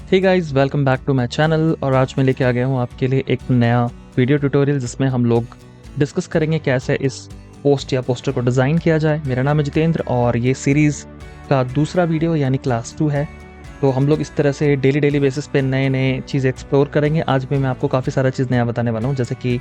Hey guys, welcome back to my channel. और आज मैं लेके आ गया हूँ आपके लिए एक नया वीडियो ट्यूटोरियल जिसमें हम लोग डिस्कस करेंगे कैसे इस पोस्ट या पोस्टर को डिज़ाइन किया जाए। मेरा नाम है जितेंद्र और ये सीरीज़ का दूसरा वीडियो यानी क्लास 2 है। तो हम लोग इस तरह से डेली बेसिस पे नए नए चीज़ एक्सप्लोर करेंगे। आज भी मैं आपको काफ़ी सारा चीज़ नया बताने वाला हूँ, जैसे कि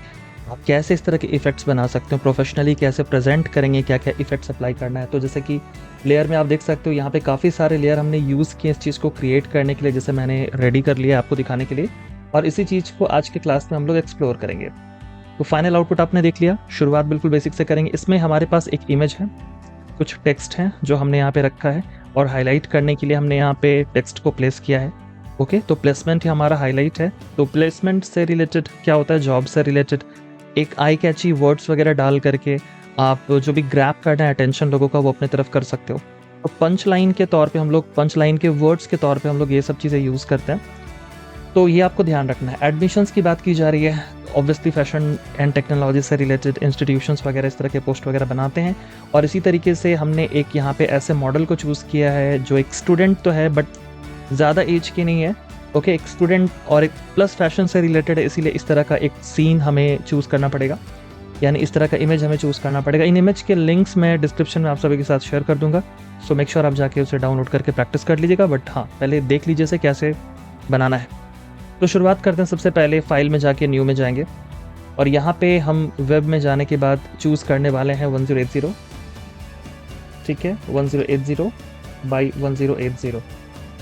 आप कैसे इस तरह के इफ़ेक्ट्स बना सकते हो, प्रोफेशनली कैसे प्रेजेंट करेंगे, क्या क्या इफ़ेक्ट्स अप्लाई करना है। तो जैसे कि लेयर में आप देख सकते हो यहाँ पे काफ़ी सारे लेयर हमने यूज़ किए इस चीज़ को क्रिएट करने के लिए, जैसे मैंने रेडी कर लिया आपको दिखाने के लिए। और इसी चीज़ को आज के क्लास में हम लोग एक्सप्लोर करेंगे। तो फाइनल आउटपुट आपने देख लिया। शुरुआत बिल्कुल बेसिक से करेंगे। इसमें हमारे पास एक इमेज है, कुछ टेक्स्ट हैं जो हमने यहाँ पे रखा है और हाईलाइट करने के लिए हमने यहाँ पे टेक्स्ट को प्लेस किया है। ओके, तो प्लेसमेंट ही हमारा हाईलाइट है। तो प्लेसमेंट से रिलेटेड क्या होता है, जॉब से रिलेटेड एक आई कैची वर्ड्स वगैरह डाल करके आप जो भी ग्रैब करना है अटेंशन लोगों का वो अपने तरफ कर सकते हो। तो पंच लाइन के तौर पे हम लोग, पंच लाइन के वर्ड्स के तौर पे हम लोग ये सब चीज़ें यूज़ करते हैं। तो ये आपको ध्यान रखना है। एडमिशन्स की बात की जा रही है, ऑब्वियसली फैशन एंड टेक्नोलॉजी से रिलेटेड इंस्टीट्यूशंस वगैरह इस तरह के पोस्ट वगैरह बनाते हैं। और इसी तरीके से हमने एक यहाँ पे ऐसे मॉडल को चूज़ किया है जो एक स्टूडेंट तो है बट ज़्यादा एज की नहीं है। ओके, एक स्टूडेंट और एक प्लस फैशन से रिलेटेड है, इसीलिए इस तरह का एक सीन हमें चूज़ करना पड़ेगा, यानी इस तरह का इमेज हमें चूज़ करना पड़ेगा। इन इमेज के लिंक्स मैं डिस्क्रिप्शन में आप सभी के साथ शेयर कर दूंगा, सो मेक श्योर आप जाके उसे डाउनलोड करके प्रैक्टिस कर लीजिएगा। बट हाँ, पहले देख लीजिए से कैसे बनाना है। तो शुरुआत करते हैं। सबसे पहले फाइल में जाके न्यू में जाएंगे और यहाँ पे हम वेब में जाने के बाद चूज़ करने वाले हैं 1080। ठीक है, 1080 बाई 1080।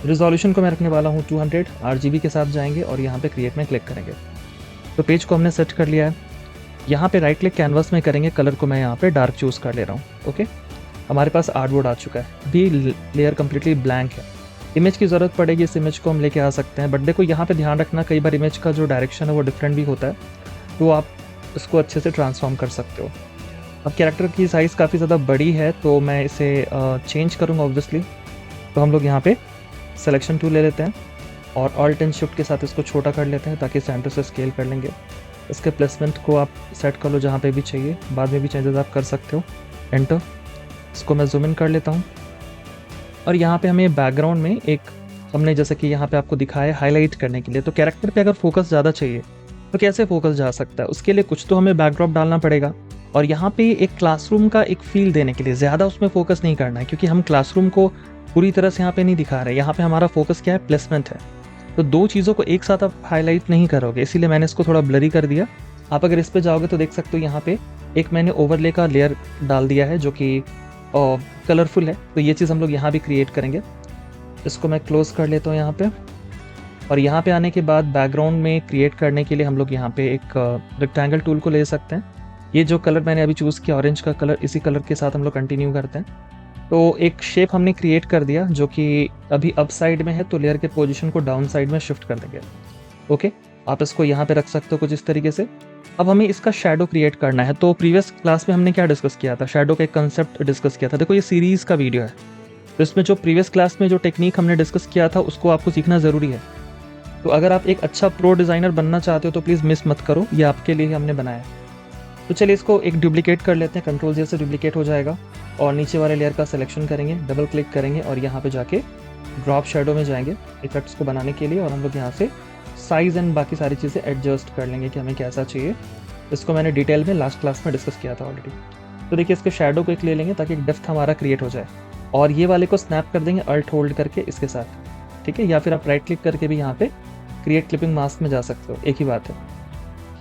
रिजोल्यूशन को मैं रखने वाला हूँ 200 RGB के साथ जाएंगे और यहाँ पे क्रिएट में क्लिक करेंगे। तो पेज को हमने सेट कर लिया है। यहाँ पे राइट क्लिक कैनवास में करेंगे, कलर को मैं यहाँ पे डार्क चूज़ कर ले रहा हूँ। ओके, हमारे पास आर्टबोर्ड आ चुका है। अभी लेयर कम्प्लीटली ब्लैंक है। इमेज की ज़रूरत पड़ेगी, इस इमेज को हम लेके आ सकते हैं। बट देखो यहाँ पे ध्यान रखना, कई बार इमेज का जो डायरेक्शन है वो डिफरेंट भी होता है, तो आप इसको अच्छे से ट्रांसफॉर्म कर सकते हो। अब कैरेक्टर की साइज़ काफ़ी ज़्यादा बड़ी है तो मैं इसे चेंज करूँगा ऑब्वियसली। तो हम लोग यहाँ पे सिलेक्शन टूल ले लेते हैं और ऑल्ट एंड शिफ्ट के साथ इसको छोटा कर लेते हैं ताकि सेंटर से स्केल कर लेंगे। इसके प्लेसमेंट को आप सेट कर लो जहाँ पे भी चाहिए, बाद में भी चेंजेस आप कर सकते हो। एंटर। इसको मैं जूम इन कर लेता हूँ और यहाँ पे हमें बैकग्राउंड में एक, हमने जैसे कि यहाँ पे आपको दिखाया हाईलाइट करने के लिए, तो कैरेक्टर पे अगर फोकस ज़्यादा चाहिए तो कैसे फोकस जा सकता है, उसके लिए कुछ तो हमें बैकड्रॉप डालना पड़ेगा। और यहाँ पे एक क्लासरूम का एक फील देने के लिए ज़्यादा उसमें फोकस नहीं करना है, क्योंकि हम क्लासरूम को पूरी तरह से यहाँ पे नहीं दिखा रहे। यहाँ पे हमारा फोकस क्या है, प्लेसमेंट है। तो दो चीज़ों को एक साथ आप हाईलाइट नहीं करोगे, इसीलिए मैंने इसको थोड़ा ब्लरी कर दिया। आप अगर इस पे जाओगे तो देख सकते हो यहाँ पे एक मैंने ओवरले का लेयर डाल दिया है जो कि कलरफुल है। तो ये चीज़ हम लोग यहाँ भी क्रिएट करेंगे। इसको मैं क्लोज कर लेता हूँ यहाँ पे। और यहाँ पे आने के बाद बैकग्राउंड में क्रिएट करने के लिए हम लोग यहाँ पे एक रेक्टेंगल टूल को ले सकते हैं। ये जो कलर मैंने अभी चूज़ किया ऑरेंज का कलर, इसी कलर के साथ हम लोग कंटिन्यू करते हैं। तो एक शेप हमने क्रिएट कर दिया जो कि अभी अप साइड में है, तो लेयर के पोजीशन को डाउन साइड में शिफ्ट कर देंगे। ओके, आप इसको यहाँ पे रख सकते हो कुछ इस तरीके से। अब हमें इसका शैडो क्रिएट करना है। तो प्रीवियस क्लास में हमने क्या डिस्कस किया था, शैडो का एक कंसेप्ट डिस्कस किया था। देखो ये सीरीज़ का वीडियो है, तो इसमें जो प्रीवियस क्लास में जो टेक्निक हमने डिस्कस किया था उसको आपको सीखना ज़रूरी है। तो अगर आप एक अच्छा प्रो डिज़ाइनर बनना चाहते हो तो प्लीज़ मिस मत करो, ये आपके लिए ही हमने बनाया है। तो चलिए इसको एक डुप्लीकेट कर लेते हैं। कंट्रोल Z से डुप्लीकेट हो जाएगा और नीचे वाले लेयर का सिलेक्शन करेंगे, डबल क्लिक करेंगे और यहाँ पे जाके ड्रॉप शैडो में जाएंगे इफेक्ट्स को बनाने के लिए। और हम लोग यहाँ से साइज़ एंड बाकी सारी चीज़ें एडजस्ट कर लेंगे कि हमें कैसा चाहिए। इसको मैंने डिटेल में लास्ट क्लास में डिस्कस किया था ऑलरेडी। तो देखिए इसके शैडो को एक ले लेंगे ताकि एक डेप्थ हमारा क्रिएट हो जाए। और ये वाले को स्नैप कर देंगे अल्ट होल्ड करके इसके साथ, ठीक है। या फिर आप राइट क्लिक करके भी यहाँ पे क्रिएट क्लिपिंग मास्क में जा सकते हो, एक ही बात है।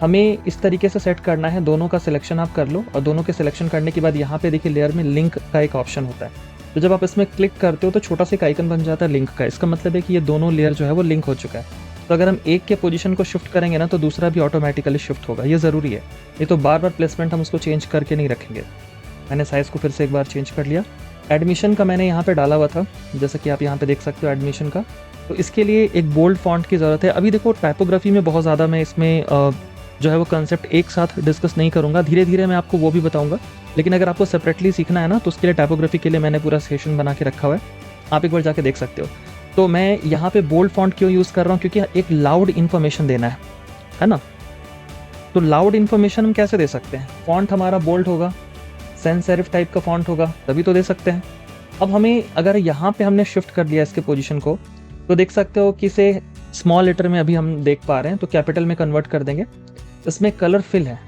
हमें इस तरीके से सेट करना है, दोनों का सिलेक्शन आप कर लो। और दोनों के सिलेक्शन करने के बाद यहाँ पे देखिए लेयर में लिंक का एक ऑप्शन होता है। तो जब आप इसमें क्लिक करते हो तो छोटा सा आइकन बन जाता है लिंक का। इसका मतलब है कि ये दोनों लेयर जो है वो लिंक हो चुका है। तो अगर हम एक के पोजीशन को शिफ्ट करेंगे ना तो दूसरा भी ऑटोमेटिकली शिफ्ट होगा, ये ज़रूरी है। ये तो बार बार प्लेसमेंट हम उसको चेंज करके नहीं रखेंगे। मैंने साइज़ को फिर से एक बार चेंज कर लिया। एडमिशन का मैंने यहाँ पे डाला हुआ था, जैसे कि आप यहाँ पे देख सकते हो एडमिशन का। तो इसके लिए एक बोल्ड फॉन्ट की ज़रूरत है। अभी देखो टाइपोग्राफी में बहुत ज़्यादा मैं इसमें जो है वो कंसेप्ट एक साथ डिस्कस नहीं करूँगा, धीरे धीरे मैं आपको वो भी बताऊँगा। लेकिन अगर आपको सेपरेटली सीखना है ना तो उसके लिए टाइपोग्राफी के लिए मैंने पूरा सेशन बना के रखा हुआ है, आप एक बार जाके देख सकते हो। तो मैं यहाँ पे बोल्ड फॉन्ट क्यों यूज़ कर रहा हूँ, क्योंकि एक लाउड इन्फॉर्मेशन देना है ना। तो लाउड इन्फॉर्मेशन हम कैसे दे सकते हैं, फॉन्ट हमारा बोल्ड होगा, सेंस सेरिफ टाइप का फॉन्ट होगा, तभी तो दे सकते हैं। अब हमें अगर यहाँ पे हमने शिफ्ट कर दिया इसके पोजीशन को, तो देख सकते हो कि इसे स्मॉल लेटर में अभी हम देख पा रहे हैं, तो कैपिटल में कन्वर्ट कर देंगे। इसमें कलर फिल है,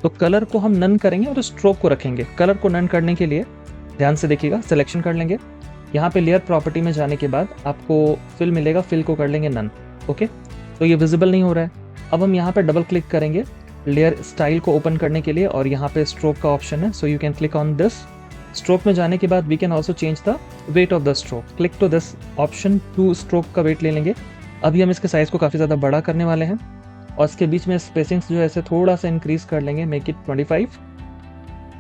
तो कलर को हम नन करेंगे और स्ट्रोक को रखेंगे। कलर को नन करने के लिए ध्यान से देखिएगा, सिलेक्शन कर लेंगे। यहाँ पे लेयर प्रॉपर्टी में जाने के बाद आपको फिल मिलेगा, फिल को कर लेंगे नन। ओके, तो ये विजिबल नहीं हो रहा है। अब हम यहाँ पे डबल क्लिक करेंगे लेयर स्टाइल को ओपन करने के लिए, और यहाँ पे स्ट्रोक का ऑप्शन है, so you can click on this. Stroke में जाने के बाद we can also change the weight of the stroke. Click to this option to stroke का वेट ले लेंगे। अभी हम इसके साइज़ को काफ़ी ज़्यादा बड़ा करने वाले हैं, और इसके बीच में स्पेसिंग्स जो है ऐसे थोड़ा सा इंक्रीज कर लेंगे, मेक इट 25,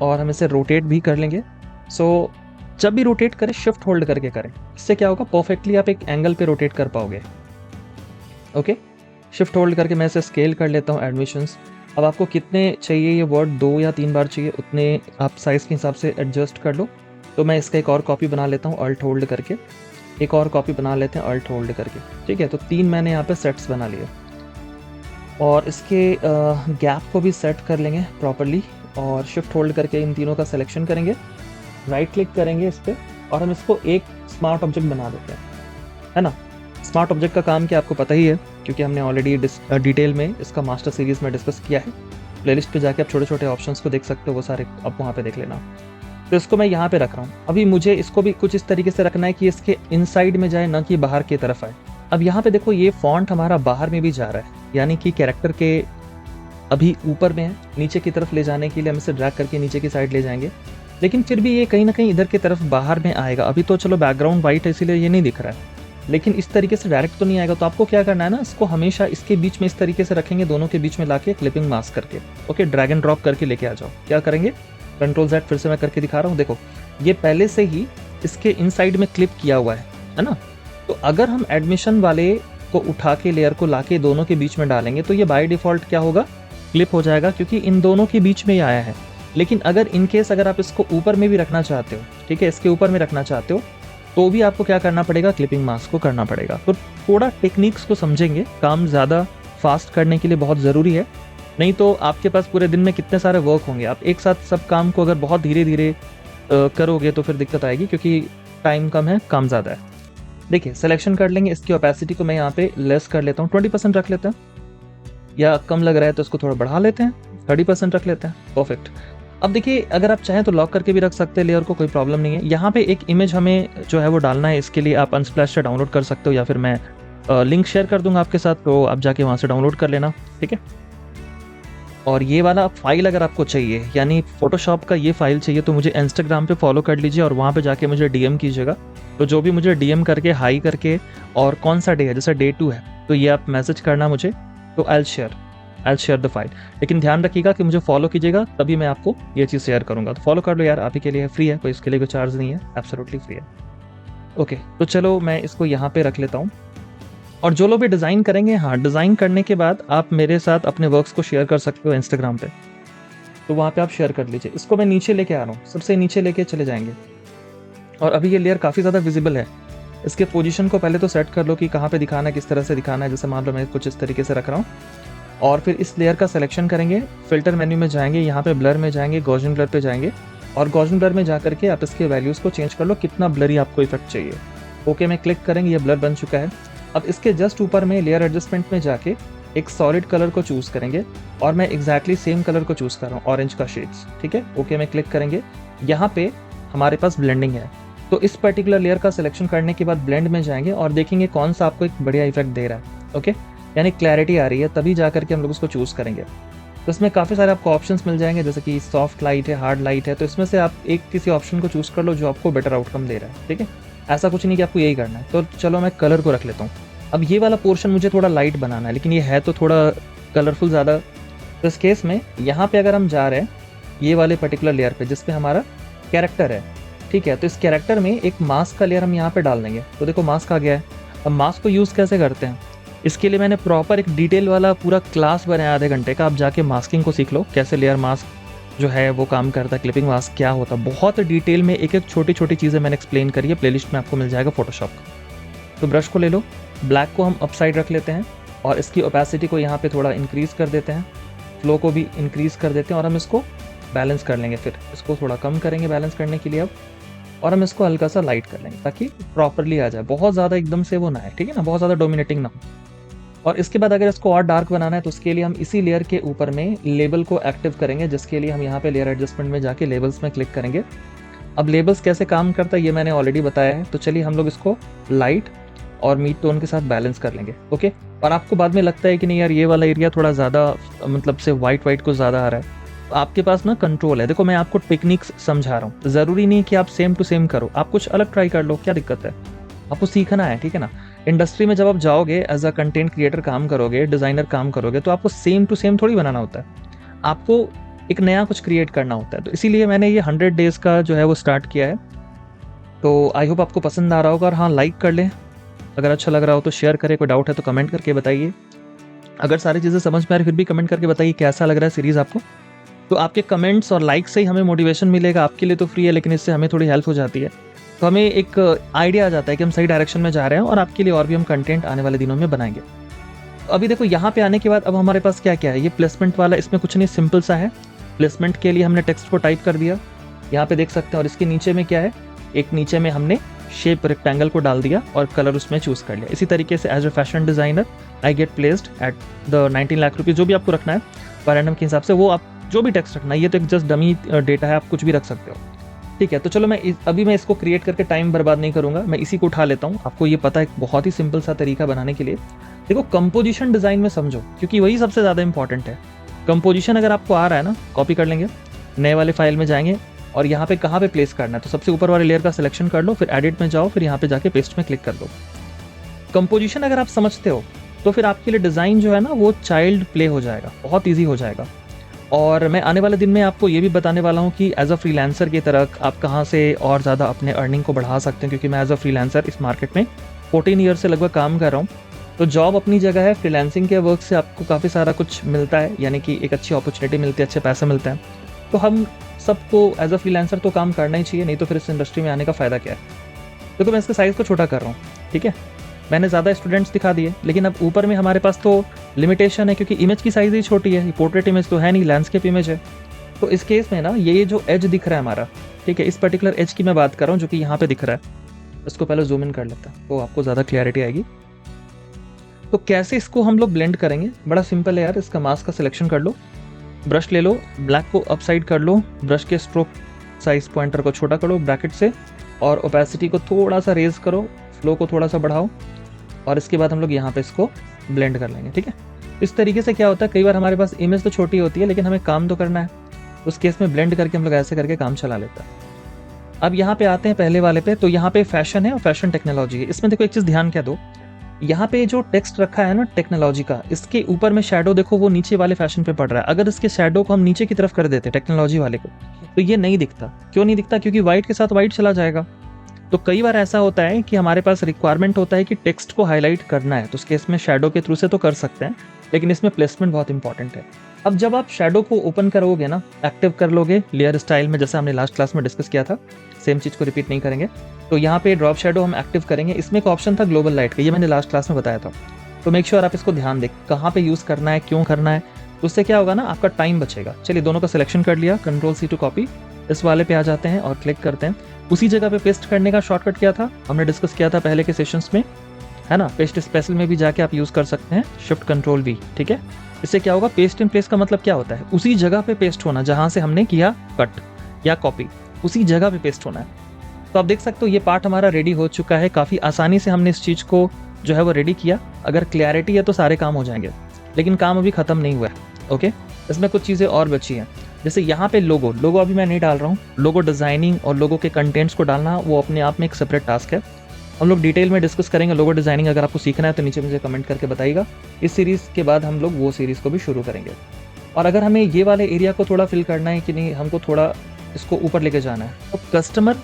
और हम इसे रोटेट भी कर लेंगे। सो जब भी रोटेट करें शिफ्ट होल्ड करके करें, इससे क्या होगा, परफेक्टली आप एक एंगल पे रोटेट कर पाओगे। ओके, शिफ्ट होल्ड करके मैं इसे स्केल कर लेता हूँ एडमिशंस। अब आपको कितने चाहिए ये वर्ड, 2 या 3 बार चाहिए, उतने आप साइज़ के हिसाब से एडजस्ट कर लो। तो मैं इसका एक और कॉपी बना लेता हूँ अल्ट होल्ड करके, एक और कॉपी बना लेते हैं अल्ट होल्ड करके। ठीक है, तो 3 मैंने यहाँ पे सेट्स बना लिए, और इसके गैप को भी सेट कर लेंगे प्रॉपरली, और शिफ्ट होल्ड करके इन तीनों का सिलेक्शन करेंगे, राइट क्लिक करेंगे इस पर, और हम इसको एक स्मार्ट ऑब्जेक्ट बना देते हैं, है ना। स्मार्ट ऑब्जेक्ट का काम क्या आपको पता ही है, क्योंकि हमने ऑलरेडी डिटेल में इसका मास्टर सीरीज़ में डिस्कस किया है। प्लेलिस्ट पे जाके आप छोटे छोटे ऑप्शंस को देख सकते हो, वो सारे आप वहाँ पे देख लेना। तो इसको मैं यहाँ पे रख रहा हूँ। अभी मुझे इसको भी कुछ इस तरीके से रखना है कि इसके इनसाइड में जाए, ना कि बाहर की तरफ आए। अब यहाँ पे देखो, ये फॉन्ट हमारा बाहर में भी जा रहा है, यानी कि कैरेक्टर के अभी ऊपर में है, नीचे की तरफ ले जाने के लिए हम इसे ड्रैग करके नीचे की साइड ले जाएंगे, लेकिन फिर भी ये कहीं ना कहीं इधर की तरफ बाहर में आएगा। अभी तो चलो बैकग्राउंड वाइट है इसीलिए ये नहीं दिख रहा है, लेकिन इस तरीके से डायरेक्ट तो नहीं आएगा। तो आपको क्या करना है ना, इसको हमेशा इसके बीच में इस तरीके से रखेंगे, दोनों के बीच में लाके क्लिपिंग मास्क करके, ओके, ड्रैग एंड ड्रॉप करके लेके आ जाओ। क्या करेंगे, कंट्रोल Z फिर से मैं करके दिखा रहा हूँ। देखो, ये पहले से ही इसके इनसाइड में क्लिप किया हुआ है ना। तो अगर हम एडमिशन वाले को उठा के लेयर को लाके दोनों के बीच में डालेंगे, तो ये बाय डिफॉल्ट क्या होगा, क्लिप हो जाएगा, क्योंकि इन दोनों के बीच में ही आया है। लेकिन अगर इन केस अगर आप इसको ऊपर में भी रखना चाहते हो, ठीक है, इसके ऊपर में रखना चाहते हो, तो भी आपको क्या करना पड़ेगा, क्लिपिंग मास्क को करना पड़ेगा। तो थोड़ा टेक्निक्स को समझेंगे, काम ज़्यादा फास्ट करने के लिए बहुत ज़रूरी है। नहीं तो आपके पास पूरे दिन में कितने सारे वर्क होंगे, आप एक साथ सब काम को अगर बहुत धीरे धीरे करोगे तो फिर दिक्कत आएगी, क्योंकि टाइम कम है, काम ज़्यादा है। देखिए, सिलेक्शन कर लेंगे, इसकी ओपेसिटी को मैं यहाँ पे लेस कर लेता हूँ, 20% रख लेते हैं, या कम लग रहा है तो इसको थोड़ा बढ़ा लेते हैं, 30% रख लेते हैं, परफेक्ट। अब देखिए, अगर आप चाहें तो लॉक करके भी रख सकते हैं लेयर को, कोई प्रॉब्लम नहीं है। यहाँ पे एक इमेज हमें जो है वो डालना है, इसके लिए आप अनस्प्लैश से डाउनलोड कर सकते हो, या फिर मैं लिंक शेयर कर दूंगा आपके साथ, तो आप जाके वहाँ से डाउनलोड कर लेना, ठीक है। और ये वाला फाइल अगर आपको चाहिए, यानी फोटोशॉप का ये फाइल चाहिए, तो मुझे इंस्टाग्राम पे फॉलो कर लीजिए, और वहाँ पे जाके मुझे DM कीजिएगा। तो जो भी मुझे DM करके हाई करके, और कौन सा डे है, जैसे Day 2 है, तो ये आप मैसेज करना मुझे, तो आई शेयर द फाइल। लेकिन ध्यान रखिएगा कि मुझे फॉलो कीजिएगा, तभी मैं आपको ये चीज़ शेयर करूँगा। तो फॉलो कर लो यार, आप ही के लिए फ्री है, कोई इसके लिए कोई चार्ज नहीं है, एब्सोल्युटली फ्री है। ओके, तो चलो मैं इसको यहाँ पे रख लेता हूँ। और जो लोग भी डिज़ाइन करेंगे, हाँ, डिज़ाइन करने के बाद आप मेरे साथ अपने वर्क्स को शेयर कर सकते हो इंस्टाग्राम पे, तो वहाँ पे आप शेयर कर लीजिए। इसको मैं नीचे लेके आ रहा हूँ, सबसे नीचे लेके चले जाएंगे। और अभी ये लेयर काफ़ी ज़्यादा विजिबल है, इसके पोजीशन को पहले तो सेट कर लो कि कहाँ पे दिखाना है, किस तरह से दिखाना है। जैसे मान लो मैं कुछ इस तरीके से रख रहा हूँ, और फिर इस लेयर का सिलेक्शन करेंगे, फिल्टर मेन्यू में जाएंगे, यहाँ पे ब्लर में जाएंगे, गॉसियन ब्लर पे जाएंगे, और गॉसियन ब्लर में जा करके आप इसके वैल्यूज़ को चेंज कर लो, कितना ब्लरी आपको इफेक्ट चाहिए। ओके में क्लिक करेंगे, ये ब्लर बन चुका है। अब इसके जस्ट ऊपर में लेयर एडजस्टमेंट में जाके एक सॉलिड कलर को चूज़ करेंगे, और मैं एग्जैक्टली सेम कलर को चूज़ कर रहा हूँ, ऑरेंज का शेड्स, ठीक है। ओके में क्लिक करेंगे, यहाँ पे हमारे पास ब्लेंडिंग है, तो इस पर्टिकुलर लेयर का सिलेक्शन करने के बाद ब्लेंड में जाएंगे और देखेंगे कौन सा आपको एक बढ़िया इफेक्ट दे रहा है, ओके, यानी क्लैरिटी आ रही है, तभी जा करके हम लोग उसको चूज़ करेंगे। तो इसमें काफ़ी सारे आपको ऑप्शंस मिल जाएंगे, जैसे कि सॉफ्ट लाइट है, हार्ड लाइट है, तो इसमें से आप एक किसी ऑप्शन को चूज़ कर लो जो आपको बेटर आउटकम दे रहा है, ठीक है। ऐसा कुछ नहीं कि आपको यही करना है। तो चलो मैं कलर को रख लेता हूँ। अब ये वाला पोर्शन मुझे थोड़ा लाइट बनाना है, लेकिन ये है तो थोड़ा कलरफुल ज़्यादा। तो इस केस में यहाँ पे अगर हम जा रहे हैं ये वाले पर्टिकुलर लेयर पे जिस पे हमारा कैरेक्टर है, ठीक है, तो इस कैरेक्टर में एक मास्क का लेयर हम यहाँ पे डाल देंगे। तो देखो मास्क आ गया है। अब मास्क को यूज़ कैसे करते हैं, इसके लिए मैंने प्रॉपर एक डिटेल वाला पूरा क्लास बनाया आधे घंटे का। आप जाके मास्किंग को सीख लो, कैसे लेयर मास्क जो है वो काम करता है, क्लिपिंग मास्क क्या होता है, बहुत डिटेल में एक एक छोटी छोटी चीज़ें मैंने एक्सप्लेन करी है। प्लेलिस्ट में आपको मिल जाएगा फोटोशॉप का। तो ब्रश को ले लो, ब्लैक को हम अपसाइड रख लेते हैं और इसकी ओपेसिटी को यहाँ पे थोड़ा इंक्रीज़ कर देते हैं, फ्लो को भी इंक्रीज़ कर देते हैं, और हम इसको बैलेंस कर लेंगे। फिर इसको थोड़ा कम करेंगे बैलेंस करने के लिए अब, और हम इसको हल्का सा लाइट कर लेंगे ताकि प्रॉपरली आ जाए। बहुत ज़्यादा एकदम से वो ना है, ठीक है ना, बहुत ज़्यादा डोमिनेटिंग ना हो। और इसके बाद अगर इसको और डार्क बनाना है तो उसके लिए हम इसी लेयर के ऊपर में लेबल को एक्टिव करेंगे, जिसके लिए हम यहाँ पे लेयर एडजस्टमेंट में जाके लेबल्स में क्लिक करेंगे। अब लेबल्स कैसे काम करता है ये मैंने ऑलरेडी बताया है, तो चलिए हम लोग इसको लाइट और मिड टोन के साथ बैलेंस कर लेंगे। ओके, और आपको बाद में लगता है कि नहीं यार ये वाला एरिया थोड़ा ज़्यादा मतलब से वाइट को ज़्यादा आ रहा है, तो आपके पास ना कंट्रोल है। देखो मैं आपको टेक्निक्स समझा रहा हूँ, ज़रूरी नहीं कि आप सेम टू सेम करो, आप कुछ अलग ट्राई कर लो, क्या दिक्कत है, आपको सीखना है, ठीक है ना। इंडस्ट्री में जब आप जाओगे एज अ कंटेंट क्रिएटर काम करोगे, डिज़ाइनर काम करोगे, तो आपको सेम टू सेम थोड़ी बनाना होता है, आपको एक नया कुछ क्रिएट करना होता है। तो इसीलिए मैंने ये 100 डेज़ का जो है वो स्टार्ट किया है। तो आई होप आपको पसंद आ रहा होगा, और हाँ लाइक कर लें, अगर अच्छा लग रहा हो तो शेयर करें, कोई डाउट है तो कमेंट करके बताइए। अगर सारी चीज़ें समझ में आ रही फिर भी कमेंट करके बताइए कैसा लग रहा है सीरीज़ आपको। तो आपके कमेंट्स और लाइक से ही हमें मोटिवेशन मिलेगा, आपके लिए तो फ्री है लेकिन इससे हमें थोड़ी हेल्प हो जाती है, तो हमें एक आइडिया आ जाता है कि हम सही डायरेक्शन में जा रहे हैं और आपके लिए और भी हम कंटेंट आने वाले दिनों में बनाएंगे। तो अभी देखो यहाँ पे आने के बाद अब हमारे पास क्या क्या है, ये प्लेसमेंट वाला, इसमें कुछ नहीं, सिंपल सा है। प्लेसमेंट के लिए हमने टेक्स्ट को टाइप कर दिया, यहाँ पे देख सकते हैं, और इसके नीचे में क्या है, एक नीचे में हमने शेप रेक्टेंगल को डाल दिया और कलर उसमें चूज कर लिया। इसी तरीके से as a fashion designer I get placed at the 19 lakh rupees, जो भी आपको रखना है पर एनम के हिसाब से, वो आप जो भी टेक्स्ट रखना है, ये तो एक जस्ट डमी डेटा है, आप कुछ भी रख सकते हो, ठीक है। तो चलो मैं अभी मैं इसको क्रिएट करके टाइम बर्बाद नहीं करूंगा, मैं इसी को उठा लेता हूँ। आपको ये पता है बहुत ही सिंपल सा तरीका बनाने के लिए। देखो कंपोजिशन डिज़ाइन में समझो, क्योंकि वही सबसे ज़्यादा इंपॉर्टेंट है। कंपोजिशन अगर आपको आ रहा है ना, कॉपी कर लेंगे, नए वाले फाइल में जाएंगे और यहाँ पे कहाँ पे प्लेस करना है, तो सबसे ऊपर वाले लेयर का सिलेक्शन कर लो, फिर एडिट में जाओ, फिर यहाँ पे जाके पेस्ट में क्लिक कर दो। कंपोजिशन अगर आप समझते हो तो फिर आपके लिए डिज़ाइन जो है ना वो चाइल्ड प्ले हो जाएगा, बहुत ईजी हो जाएगा। और मैं आने वाले दिन में आपको ये भी बताने वाला हूँ कि एज अ फ्रीलांसर की तरह आप कहाँ से और ज़्यादा अपने अर्निंग को बढ़ा सकते हैं, क्योंकि मैं एज अ फ्रीलांसर इस मार्केट में 14 ईयर से लगभग काम कर रहा हूँ। तो जॉब अपनी जगह है, फ्रीलांसिंग के वर्क से आपको काफ़ी सारा कुछ मिलता है, यानी कि एक अच्छी अपॉर्चुनिटी मिलती है, अच्छे पैसे मिलते हैं। तो हम सबको एज अ फ्रीलांसर तो काम करना ही चाहिए, नहीं तो फिर इस इंडस्ट्री में आने का फ़ायदा क्या है। देखो मैं इसके साइज़ को छोटा कर रहा हूँ, ठीक है, मैंने ज़्यादा स्टूडेंट्स दिखा दिए, लेकिन अब ऊपर में हमारे पास तो लिमिटेशन है, क्योंकि इमेज की साइज़ ही छोटी है, ये पोर्ट्रेट इमेज तो है नहीं, लैंडस्केप इमेज है। तो इस केस में ना ये जो एज दिख रहा है हमारा, ठीक है, इस पर्टिकुलर एज की मैं बात कर रहा हूँ जो कि यहाँ पे दिख रहा है, इसको पहले जूम इन कर लेता है तो आपको ज़्यादा क्लैरिटी आएगी। तो कैसे इसको हम लोग ब्लेंड करेंगे, बड़ा सिंपल है यार। इसका मास्क का सिलेक्शन कर लो, ब्रश ले लो, ब्लैक को अप साइड कर लो, ब्रश के स्ट्रोक साइज पॉइंटर को छोटा करो ब्रैकेट से, और ओपेसिटी को थोड़ा सा रेज करो, फ्लो को थोड़ा सा बढ़ाओ, और इसके बाद हम लोग यहाँ पे इसको ब्लेंड कर लेंगे, ठीक है। इस तरीके से क्या होता है, कई बार हमारे पास इमेज तो छोटी होती है लेकिन हमें काम तो करना है, उस केस में ब्लेंड करके हम लोग ऐसे करके काम चला लेते हैं। अब यहाँ पे आते हैं पहले वाले पे, तो यहाँ पे फैशन है और फैशन टेक्नोलॉजी है। इसमें देखो एक चीज़ ध्यान क्या दो, यहाँ पे जो टेक्स्ट रखा है ना टेक्नोलॉजी का, इसके ऊपर में शैडो देखो वो नीचे वाले फैशन पे पड़ रहा है। अगर इसके शैडो को हम नीचे की तरफ कर देते टेक्नोलॉजी वाले को, तो ये नहीं दिखता। क्यों नहीं दिखता, क्योंकि व्हाइट के साथ व्हाइट चला जाएगा। तो कई बार ऐसा होता है कि हमारे पास रिक्वायरमेंट होता है कि टेक्स्ट को हाईलाइट करना है, तो उसके इसमें शैडो के थ्रू से तो कर सकते हैं, लेकिन इसमें प्लेसमेंट बहुत इंपॉर्टेंट है। अब जब आप शैडो को ओपन करोगे ना, एक्टिव कर लोगे लेयर स्टाइल में, जैसे हमने लास्ट क्लास में डिस्कस किया था, सेम चीज़ को रिपीट नहीं करेंगे। तो यहाँ पे ड्रॉप शैडो हम एक्टिव करेंगे, इसमें एक ऑप्शन था ग्लोबल लाइट का, ये मैंने लास्ट क्लास में बताया था। तो मेक श्योर आप इसको ध्यान दें कहाँ पे यूज़ करना है, क्यों करना है, तो उससे क्या होगा ना, आपका टाइम बचेगा। चलिए दोनों का सिलेक्शन कर लिया, Ctrl+C टू कॉपी, इस वाले पे आ जाते हैं और क्लिक करते हैं। उसी जगह पे पेस्ट करने का शॉर्टकट क्या था, हमने डिस्कस किया था पहले के सेशंस में, है ना। पेस्ट स्पेशल में भी जाके आप यूज़ कर सकते हैं, Shift+Ctrl+V, ठीक है। इससे क्या होगा, पेस्ट इन प्लेस का मतलब क्या होता है, उसी जगह पे पेस्ट होना जहाँ से हमने किया कट या कॉपी, उसी जगह पे पेस्ट होना है। तो आप देख सकते हो ये पार्ट हमारा रेडी हो चुका है, काफ़ी आसानी से हमने इस चीज़ को जो है वो रेडी किया। अगर क्लैरिटी है तो सारे काम हो जाएंगे, लेकिन काम अभी ख़त्म नहीं हुआ है, ओके। इसमें कुछ चीज़ें और बची हैं, जैसे यहाँ पे लोगो अभी मैं नहीं डाल रहा हूँ। लोगो डिज़ाइनिंग और लोगो के कंटेंट्स को डालना वो अपने आप में एक सेपरेट टास्क है, हम लोग डिटेल में डिस्कस करेंगे लोगो डिज़ाइनिंग। अगर आपको सीखना है तो नीचे मुझे कमेंट करके बताइएगा, इस सीरीज़ के बाद हम लोग वो सीरीज़ को भी शुरू करेंगे। और अगर हमें ये वाले एरिया को थोड़ा फिल करना है कि नहीं, हमको थोड़ा इसको ऊपर लेके जाना है, तो कस्टमर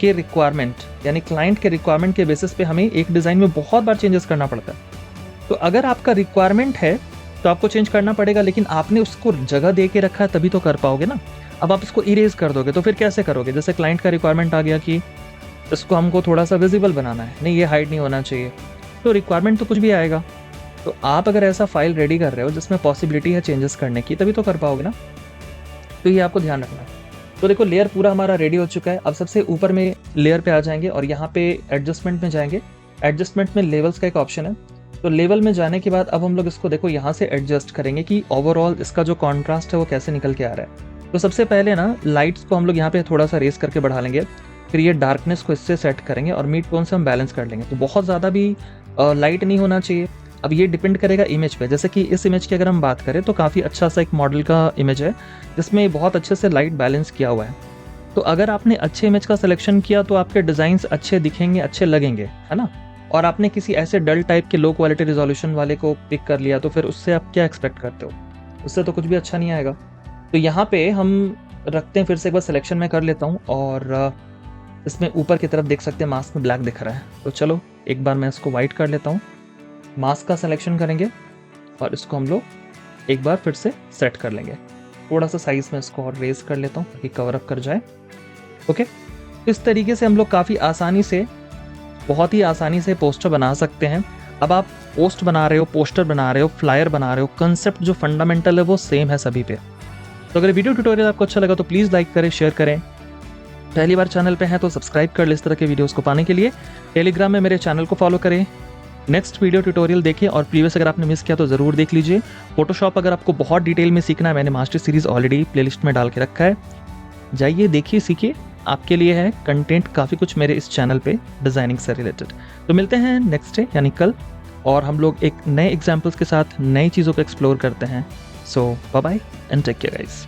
के रिक्वायरमेंट यानी क्लाइंट के रिक्वायरमेंट के बेसिस पे हमें एक डिज़ाइन में बहुत बार चेंजेस करना पड़ता है। तो अगर आपका रिक्वायरमेंट है तो आपको चेंज करना पड़ेगा, लेकिन आपने उसको जगह दे के रखा है तभी तो कर पाओगे ना। अब आप इसको इरेज कर दोगे तो फिर कैसे करोगे, जैसे क्लाइंट का रिक्वायरमेंट आ गया कि इसको हमको थोड़ा सा विजिबल बनाना है, नहीं ये हाइड नहीं होना चाहिए, तो रिक्वायरमेंट तो कुछ भी आएगा। तो आप अगर ऐसा फाइल रेडी कर रहे हो जिसमें पॉसिबिलिटी है चेंजेस करने की, तभी तो कर पाओगे ना। तो ये आपको ध्यान रखना है। तो देखो लेयर पूरा हमारा रेडी हो चुका है। अब सबसे ऊपर में लेयर पे आ जाएंगे और यहाँ पे एडजस्टमेंट में जाएंगे। एडजस्टमेंट में लेवल्स का एक ऑप्शन है, तो लेवल में जाने के बाद अब हम लोग इसको देखो यहाँ से एडजस्ट करेंगे कि ओवरऑल इसका जो कॉन्ट्रास्ट है वो कैसे निकल के आ रहा है। तो सबसे पहले ना लाइट्स को हम लोग यहाँ पे थोड़ा सा रेस करके बढ़ा लेंगे, फिर ये डार्कनेस को इससे सेट करेंगे और मिड टोन से हम बैलेंस कर लेंगे। तो बहुत ज़्यादा भी लाइट नहीं होना चाहिए। अब ये डिपेंड करेगा इमेज पे, जैसे कि इस इमेज की अगर हम बात करें तो काफ़ी अच्छा सा एक मॉडल का इमेज है जिसमें बहुत अच्छे से लाइट बैलेंस किया हुआ है। तो अगर आपने अच्छे इमेज का सिलेक्शन किया तो आपके डिज़ाइंस अच्छे दिखेंगे, अच्छे लगेंगे, है ना। और आपने किसी ऐसे डल टाइप के लो क्वालिटी रिजोल्यूशन वाले को पिक कर लिया तो फिर उससे आप क्या एक्सपेक्ट करते हो, उससे तो कुछ भी अच्छा नहीं आएगा। तो यहाँ पे हम रखते हैं, फिर से एक बार सिलेक्शन में कर लेता हूँ और इसमें ऊपर की तरफ देख सकते हैं मास्क में ब्लैक दिख रहा है। तो चलो एक बार मैं इसको वाइट कर लेता हूँ, मास्क का सिलेक्शन करेंगे और इसको हम लोग एक बार फिर से सेट कर लेंगे। थोड़ा सा साइज में इसको और रेज कर लेता हूँ ताकि कवर अप कर जाए। ओके, इस तरीके से हम लोग काफ़ी आसानी से, बहुत ही आसानी से पोस्टर बना सकते हैं। अब आप पोस्ट बना रहे हो, पोस्टर बना रहे हो, फ्लायर बना रहे हो, कंसेप्ट जो फंडामेंटल है वो सेम है सभी पे। तो अगर वीडियो ट्यूटोरियल आपको अच्छा लगा तो प्लीज़ लाइक करें, शेयर करें। पहली बार चैनल पे हैं तो सब्सक्राइब कर लें इस तरह के वीडियोस को पाने के लिए। टेलीग्राम में मेरे चैनल को फॉलो करें। नेक्स्ट वीडियो ट्यूटोरियल देखें और प्रीवियस अगर आपने मिस किया तो ज़रूर देख लीजिए। फोटोशॉप अगर आपको बहुत डिटेल में सीखना है, मैंने मास्टर सीरीज़ ऑलरेडी प्लेलिस्ट में डाल के रखा है, जाइए देखिए, सीखिए, आपके लिए है कंटेंट काफ़ी कुछ मेरे इस चैनल पे डिज़ाइनिंग से रिलेटेड। तो मिलते हैं नेक्स्ट डे यानी कल, और हम लोग एक नए एग्जाम्पल्स के साथ नई चीज़ों को एक्सप्लोर करते हैं। So bye bye and take care guys.